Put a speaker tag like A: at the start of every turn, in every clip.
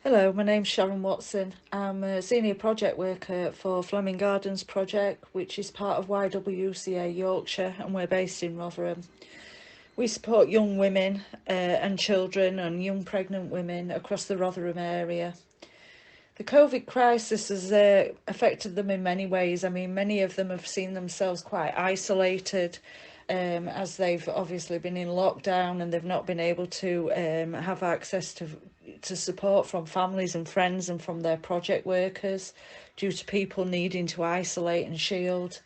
A: Hello, my name's Sharon Watson. I'm a senior project worker for Fleming Gardens project, which is part of YWCA Yorkshire, and we're based in Rotherham. We support young women and children and young pregnant women across the Rotherham area. The COVID crisis has affected them in many ways. I mean, many of them have seen themselves quite isolated, as they've obviously been in lockdown and they've not been able to have access to support from families and friends and from their project workers due to people needing to isolate and shield.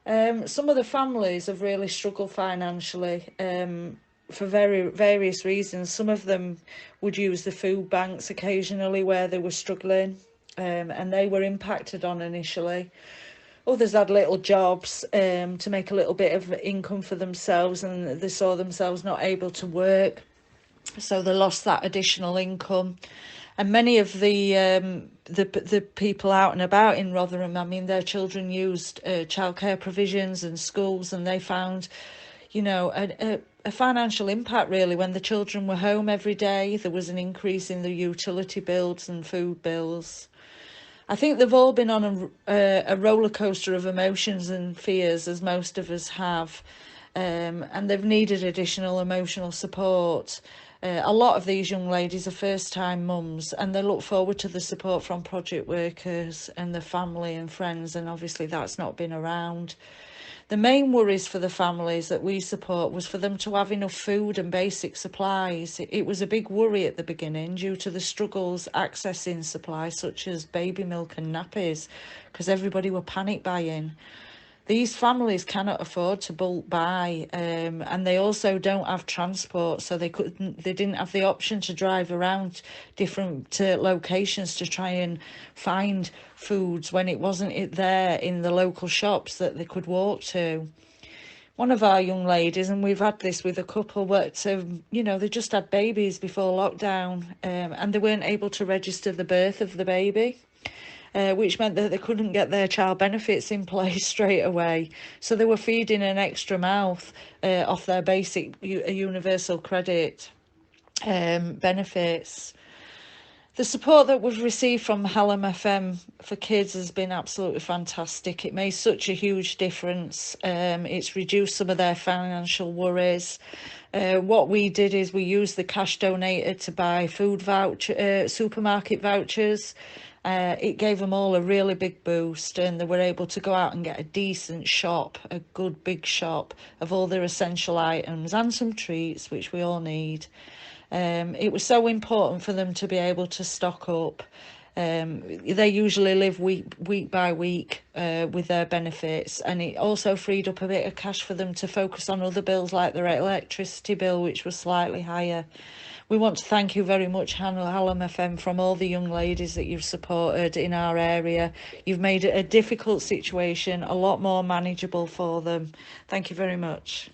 A: Some of the families have really struggled financially, for various reasons. Some of them would use the food banks occasionally where they were struggling, and they were impacted on initially. Others had little jobs to make a little bit of income for themselves, and they saw themselves not able to work, so they lost that additional income. And many of the people out and about in Rotherham, I mean, their children used childcare provisions and schools, and they found, a financial impact really when the children were home every day. There was an increase in the utility bills and food bills. I think they've all been on a roller coaster of emotions and fears, as most of us have, and they've needed additional emotional support. A lot of these young ladies are first-time mums, and they look forward to the support from project workers and the family and friends, and obviously that's not been around. The main worries for the families that we support was for them to have enough food and basic supplies. It was a big worry at the beginning due to the struggles accessing supplies such as baby milk and nappies, because everybody were panic buying. These families cannot afford to bulk buy, and they also don't have transport, so they didn't have the option to drive around different locations to try and find foods when it wasn't there in the local shops that they could walk to. One of our young ladies, and we've had this with a couple, but they just had babies before lockdown, and they weren't able to register the birth of the baby, which meant that they couldn't get their child benefits in place straight away. So they were feeding an extra mouth off their basic universal credit benefits. The support that we've received from Hallam FM for kids has been absolutely fantastic. It made such a huge difference. It's reduced some of their financial worries. What we did is we used the cash donated to buy supermarket vouchers. It gave them all a really big boost, and they were able to go out and get a decent shop, a good big shop of all their essential items and some treats, which we all need. It was so important for them to be able to stock up. They usually live week by week with their benefits, and it also freed up a bit of cash for them to focus on other bills like their electricity bill, which was slightly higher. We want to thank you very much, Hallam FM, from all the young ladies that you've supported in our area. You've made it a difficult situation a lot more manageable for them. Thank you very much.